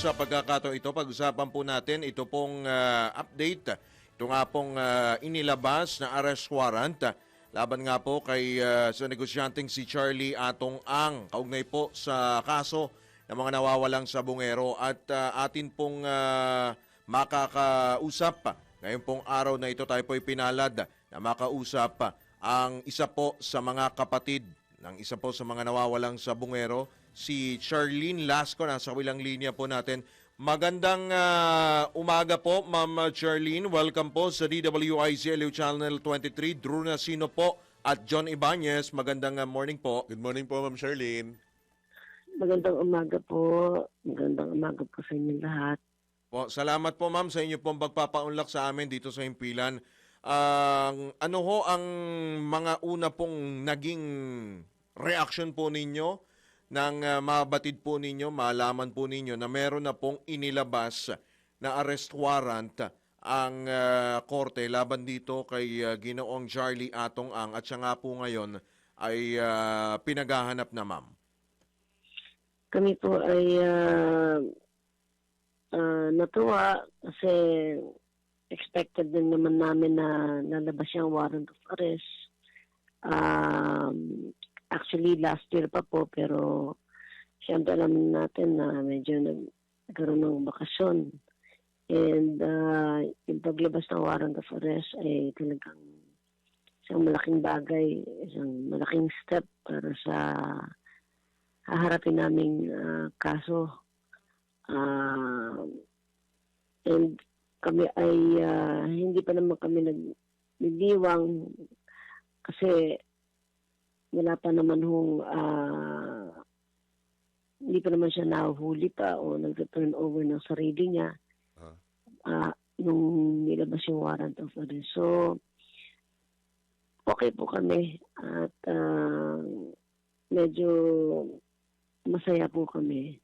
sa pagkakataon ito, pag-usapan po natin ito pong update. Ito nga pong inilabas na arrest warrant laban nga po kay sa negosyanteng si Charlie Atong Ang. Kaugnay po sa kaso ng mga nawawalang sabongero at atin pong makakausap. Ngayon pong araw na ito tayo po'y pinalad na makausap ang isa po sa mga kapatid ng isa po sa mga nawawalang sabongero, si Charlene Lasco. Nasa kabilang linya po natin. Magandang umaga po, Ma'am Charlene. Welcome po sa DWIZ LU Channel 23. Drew Nasino po at John Ibanez. Magandang morning po. Good morning po, Ma'am Charlene. Magandang umaga po. Magandang umaga po sa inyo lahat. Po, salamat po, Ma'am, sa inyo pong pagpapaunlak sa amin dito sa Himpilan. Ano ho ang mga una pong naging reaction po ninyo nang mabatid po ninyo, malaman po ninyo na meron na pong inilabas na arrest warrant ang korte laban dito kay Ginoong Charlie Atong Ang at siya nga po ngayon ay pinaghahanap na, Ma'am? Kami po ay natuwa kasi expected din naman namin na nalabas yung warrant of arrest. Actually, last year pa po, pero siyempre alam natin na medyo nagkaroon ng bakasyon. And yung paglabas ng warrant of arrest ay talagang isang malaking bagay, isang malaking step para sa haharapin naming kaso. And kami ay hindi pa naman kami nagdiwang kasi wala pa naman hindi pa naman siya nahuhuli pa o nag-turn over ng sarili niya nung nilabas yung warrant of arrest. So, okay po kami at medyo masaya po kami.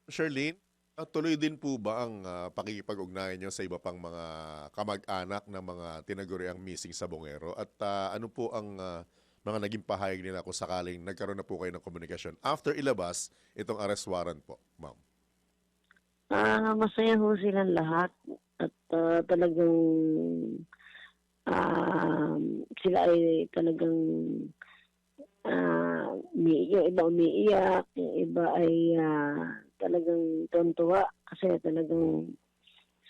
Charlene, tuloy din po ba ang pakikipag-ugnayan nyo sa iba pang mga kamag-anak ng mga tinaguriang missing sabongero? At ano po ang mga naging pahayag nila kung sakaling nagkaroon na po kayo ng komunikasyon after ilabas itong arrest warrant po, Ma'am? Masaya ho silang lahat at talagang sila ay talagang yung iba umiiyak, yung iba ay talagang tontuwa kasi talagang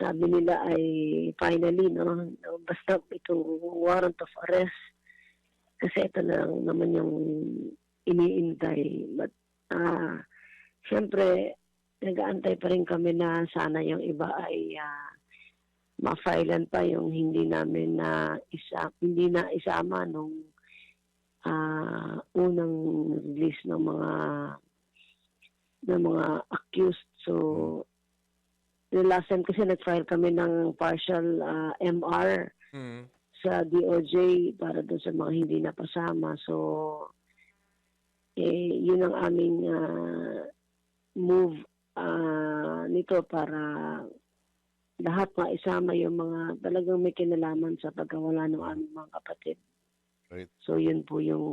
sabi nila ay finally basta itong warrant of arrest kasi ito lang naman yung iniintay. But siyempre nag-aantay pa rin kami na sana yung iba ay ma-filean pa yung hindi namin hindi na isama nung unang release ng mga accused. So the last time kasi nag-file kami ng partial MR sa DOJ para doon sa mga hindi napasama. So yun ang aming move nito para lahat maisama yung mga talagang may kinalaman sa pagkawala ng aming mga kapatid. Right. So yun po yung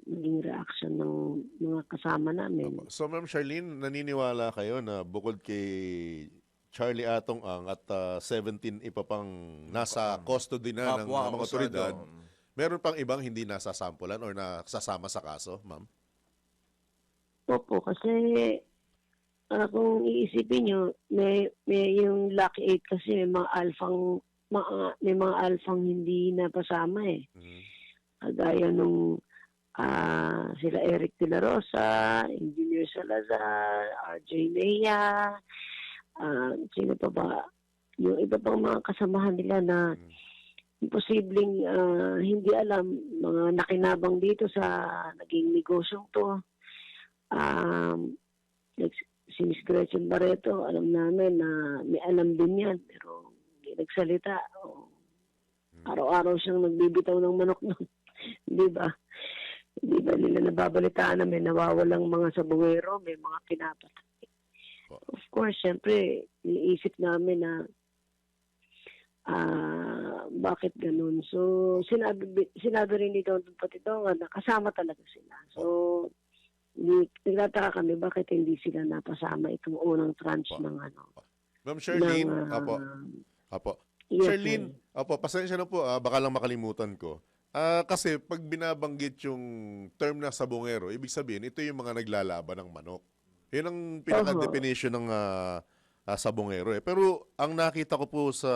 naging reaction ng mga kasama namin. So Ma'am Charlene, naniniwala kayo na bukod kay Charlie Atong Ang at 17 iba pang nasa custody na ng mga otoridad, meron pang ibang hindi nasasampulan or nasasama sa kaso, Ma'am? Opo, kasi kung iisipin nyo, may yung Lucky 8 kasi may mga alphang hindi napasama eh. Kagaya nung sila Eric De La Rosa, Engineer Salazar, RJ Lea, sino pa ba? Yung iba pang mga kasamahan nila na imposibleng hindi alam, mga nakinabang dito sa naging negosyong to. Like si Miss Gretchen Barreto, alam namin na may alam din yan, pero hindi nagsalita. Araw-araw siyang nagbibitaw ng manok nun. Di ba? Di ba nila nababalitaan na may nawawalang mga sabongero, may mga pinapatay. Of course, siyempre, iniisip namin na bakit ganun. So, sinabi rin ni Don Patitongan na kasama talaga sila. So, Nagtataka kami bakit hindi sila napasama itong unang tranche Opo. ng Ma'am Charlene, ng, apo. yes, Charlene, sir. pasensya na po, baka lang makalimutan ko. Kasi pag binabanggit yung term na sabongero, ibig sabihin, ito yung mga naglalaban ng manok. Yun ang pinaka-definition ng sabongero. Pero ang nakita ko po sa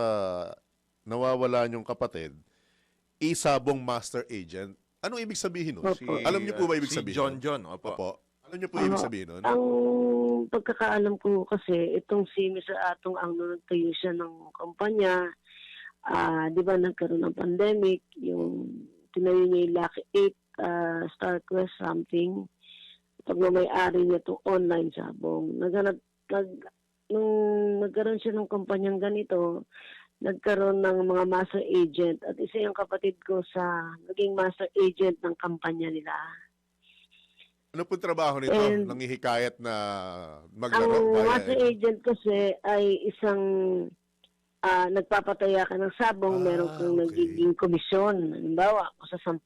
nawawala niyong kapatid, isabong master agent. Anong ibig sabihin nun? Opo. Alam niyo po ba ibig si sabihin? John, opo. Opo. Alam niyo po ibig Oo. sabihin nun? Ang pagkakaalam ko kasi, itong si Mr. Atong ang nagtayo siya ng kumpanya, di ba nagkaroon ng pandemic, yung tinayo niya yung Lucky 8, StarQuest something, pagmamayari niya itong online sabong. Nung nagkaroon siya ng kumpanyang ganito, nagkaroon ng mga master agent at isa yung kapatid ko sa naging master agent ng kampanya nila. Ano po trabaho nito? And Nanghihikayat na Ang maglaro? master agent kasi ay isang nagpapataya ka ng sabong, meron kang okay. nagiging komisyon. Halimbawa, sa 100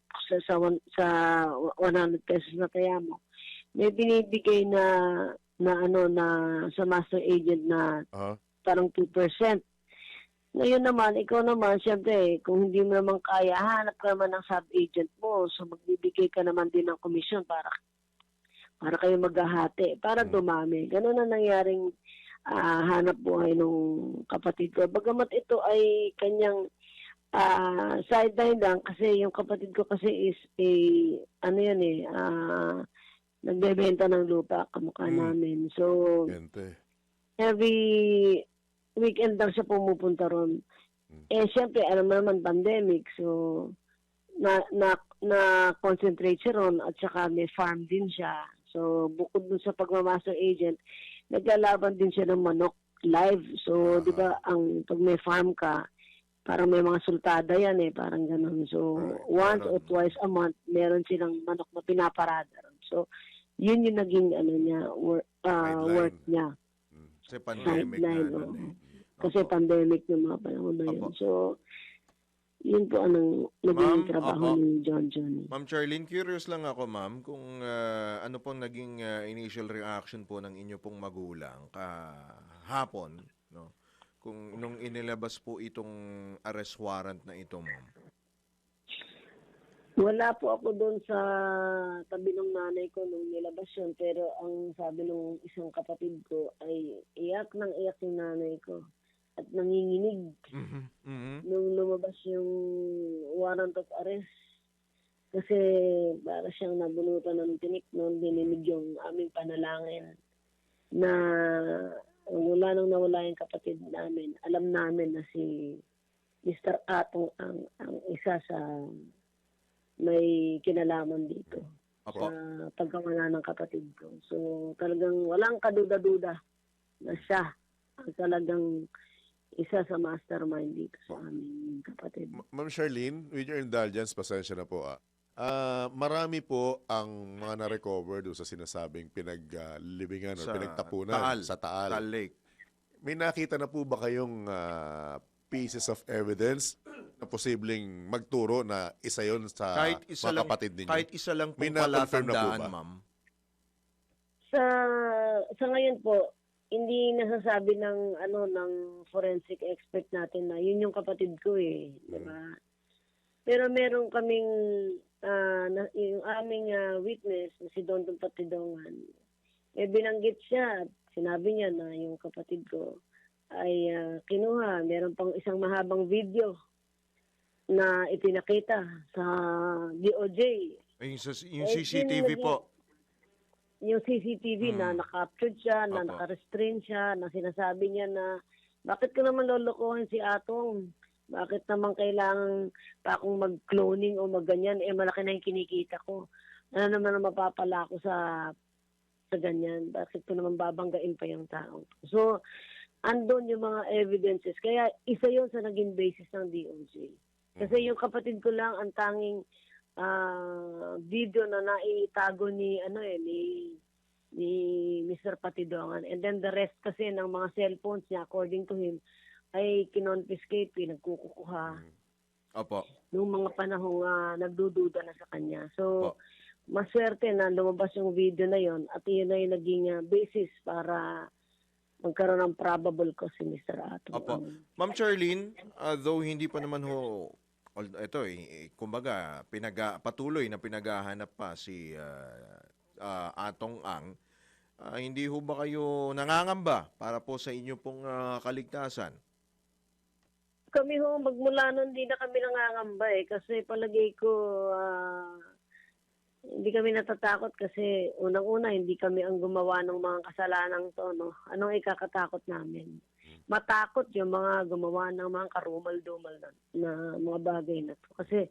pesos na taya mo, may binibigay na sa master agent na Ah, parang 2%. Ngayon naman, ikaw naman, syempre, kung hindi mo naman kaya, hanap ka naman ng sub-agent mo. So, magbibigay ka naman din ng komisyon para kayo maghahati, para dumami. Ganun ang nangyaring hanap buhay nung kapatid ko. Bagamat ito ay kanyang sideline lang kasi yung kapatid ko kasi is nagbebenta ng lupa kamukha namin. So, gente. every weekend lang siya pumupunta ron. Siyempre, alam mo naman, pandemic. So, na-concentrate siya ron at saka may farm din siya. So, bukod dun sa pagmamaster agent, naglalaban din siya ng manok live. So, di ba, pag may farm ka, parang may mga sultada yan parang ganun. So, once or twice a month, meron silang manok na pinaparada ron. So, yun yung naging work niya. Kasi pandemic na. Sideline, Kasi pandemic ng mga panahon na yun. So, yun po anong naging trabaho ni John. Ma'am Charlene, curious lang ako, ma'am, kung ano pong naging initial reaction po ng inyo pong magulang kahapon, no? Kung nung inilabas po itong arrest warrant na ito, ma'am. Wala po ako doon sa tabi ng nanay ko nung nilabas yun. Pero ang sabi ng isang kapatid ko ay iyak yung nanay ko. At nanginginig nung lumabas yung warrant of arrest. Kasi para siyang nabunutan ng tinik noon, dininig yung aming panalangin na wala nang nawala yung kapatid namin. Alam namin na si Mr. Atong ang isa sa may kinalaman dito Apo. sa pagkawala ng kapatid ko. So talagang walang kaduda-duda na siya ang talagang isa sa mastermind dito sa aming kapatid. Ma'am Charlene, with your indulgence, pasensya na po. Marami po ang mga na-recover doon sa sinasabing pinaglibingan o pinagtapunan sa Taal. Taal Lake. May nakita na po ba kayong pieces of evidence na posibleng magturo na isa yon sa mga kapatid ninyo? Kahit isa lang po May na-confirm na po palatandaan, ba? ma'am. Sa ngayon po, hindi nasasabi ng forensic expert natin na yun yung kapatid ko di ba? Pero meron kaming yung aming witness na si Don Patidongan. Binanggit siya at sinabi niya na yung kapatid ko ay kinuha. Meron pang isang mahabang video na ipinakita sa DOJ. Yung CCTV po. Yung CCTV na naka-captured siya, na Opo. naka-restrain siya, na sinasabi niya na bakit ko naman lolokohin si Atong? Bakit naman kailangan pa akong mag-cloning o mag-ganyan? Malaki na yung kinikita ko. Ano naman ang mapapala ko sa ganyan? Bakit ko naman babanggain pa yung tao? So, andun yung mga evidences. Kaya isa yun sa naging basis ng DOJ. Kasi yung kapatid ko lang ang tanging video na naitago ni Mr. Patidongan. And then the rest kasi ng mga cellphones niya, according to him, ay kinonfiscate, pinagkukuha Opo. nung mga panahong nagdududa na sa kanya. So, maswerte na lumabas yung video na yon at yun na yung naging basis para magkaroon ng probable cause si Mr. Ato. Opo. Ma'am Charlene, though hindi pa naman ho, ito kumbaga, patuloy na pinaghahanap pa si Atong Ang, hindi ho ba kayo nangangamba para po sa inyo pong kaligtasan? Kami ho, magmula nun, hindi na kami nangangamba kasi palagay ko, hindi kami natatakot kasi unang-una, hindi kami ang gumawa ng mga kasalanan to, no? Anong ikakatakot namin? Matakot yung mga gumawa ng mga karumal-dumal na mga bagay na to. Kasi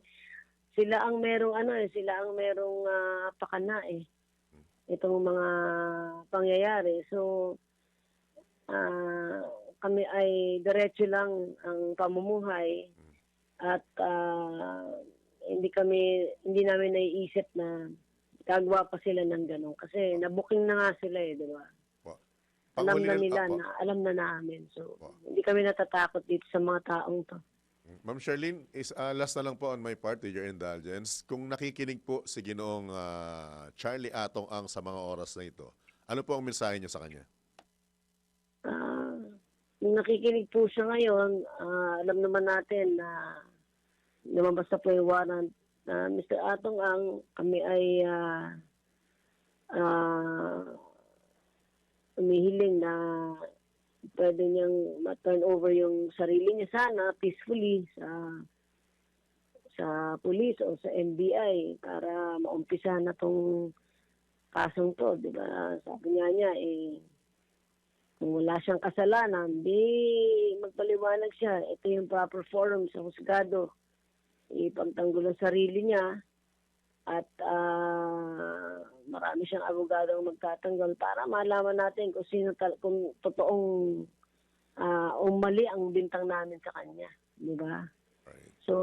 sila ang merong sila ang merong pakana itong mga pangyayari. So, kami ay diretso lang ang pamumuhay at hindi namin naiisip na gagawa pa sila ng gano'n. Kasi nabuking na nga sila di ba? Alam na nila na alam na namin. So, hindi kami natatakot dito sa mga taong to. Ma'am Charlene, last na lang po on my part with your indulgence. Kung nakikinig po si Ginoong Charlie Atong Ang sa mga oras na ito, ano po ang mensahe niyo sa kanya? Kung nakikinig po siya ngayon, alam naman natin na lumabas na po yung warrant. Mr. Atong Ang, kami ay umihiling na pwede niyang ma-turn over yung sarili niya sana peacefully sa police o sa NBI para maumpisa na tong kasong to, di ba? Sabi niya kung wala siyang kasalanan, di magpaliwanag siya. Ito yung proper forum sa husgado. Ipagtanggol ang sarili niya at marami siyang abogadong magtatanggol para malaman natin kung kung totoong mali ang bintang namin sa kanya, di ba? Right. So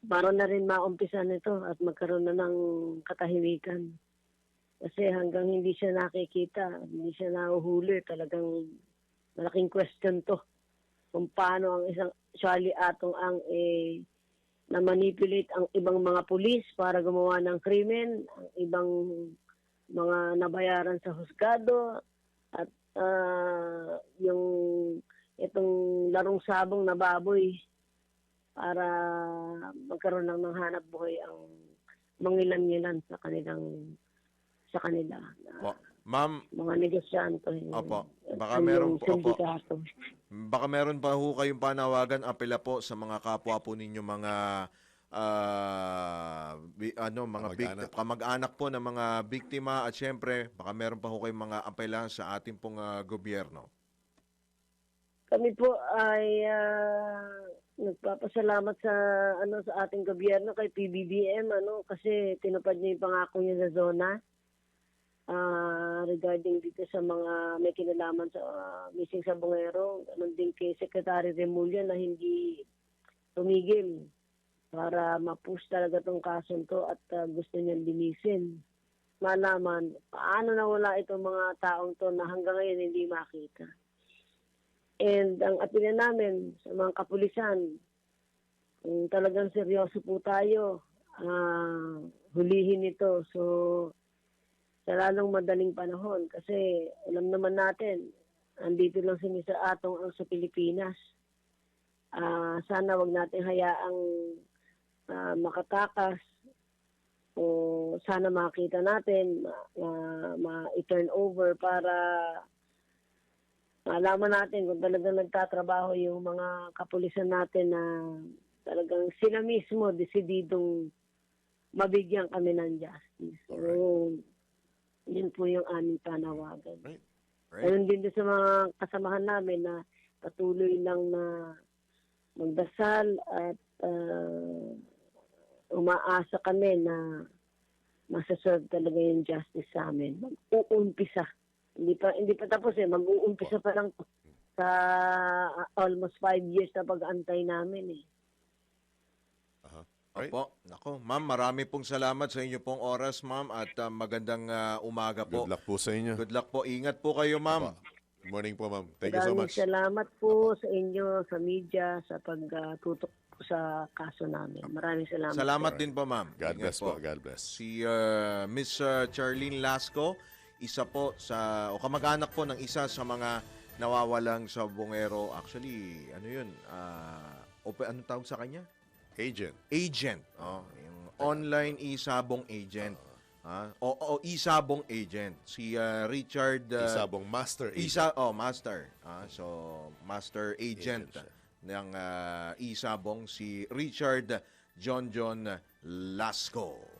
para na rin maumpisa nito at magkaroon na ng katahimikan. Kasi hanggang hindi siya nakikita, hindi siya nahuhuli, talagang malaking question to kung paano ang isang Charlie Atong Ang na-manipulate ang ibang mga pulis para gumawa ng krimen, ang ibang mga nabayaran sa husgado, at itong larong sabong na baboy para magkaroon ng hanap buhay ang mangilan-ngilan sa kanila. Ma'am, Mga negosyante. opo. Baka Meron pa ho kayong panawagan, apela po sa mga kapwa po ninyo mga kamag-anak po ng mga biktima at syempre baka meron pa ho kayong mga apela sa ating pong gobyerno. Kami po ay nagpapasalamat sa ating gobyerno kay PBBM kasi tinupad niya yung pangako niya sa zona. Regarding dito sa mga may kinalaman sa missing sa Bungero, ganun din kay Secretary Remulla na hindi tumigil para ma-push talaga tong kasong to at gusto niyang linisin. Malaman paano nawala itong mga taong to na hanggang ngayon hindi makita. And ang apila namin sa mga kapulisan, kung talagang seryoso po tayo, hulihin ito. So, sa lalong madaling panahon kasi alam naman natin andito lang si Mr. Atong Ang sa Pilipinas. Sana wag natin hayaang makatakas o sana makita natin ma-turn over para malaman natin kung talagang nagtatrabaho yung mga kapulisan natin na talagang sila mismo desididong mabigyan kami ng justice. So, yun po yung aming panawagan. Right. Ayun din sa mga kasamahan namin na patuloy lang na magdasal at umaasa kami na masaserve talaga yung justice sa amin. Mag-uumpisa. Hindi pa tapos mag-uumpisa pa lang sa almost 5 years na pag-antay namin Right. Opo. Nako, ma'am, marami pong salamat sa inyo pong oras, ma'am, at magandang umaga po. Good luck po sa inyo. Good luck po. Ingat po kayo, ma'am. Good morning po, ma'am. Thank you so Maraming much. salamat po sa inyo, sa media, sa pagtutok po sa kaso namin. Maraming salamat. Salamat din po, ma'am. God Ingat bless po. God bless. Si Miss Charlene Lasco, isa po o kamag-anak po ng isa sa mga nawawalang sa Bungero. Actually, ano yun? Anong tawag sa kanya? Agent. Agent. Yung online isabong agent. Isabong agent. Si Richard... Isabong master agent. Master. So, master agent, Agent siya. ng isabong si Richard John Lasco.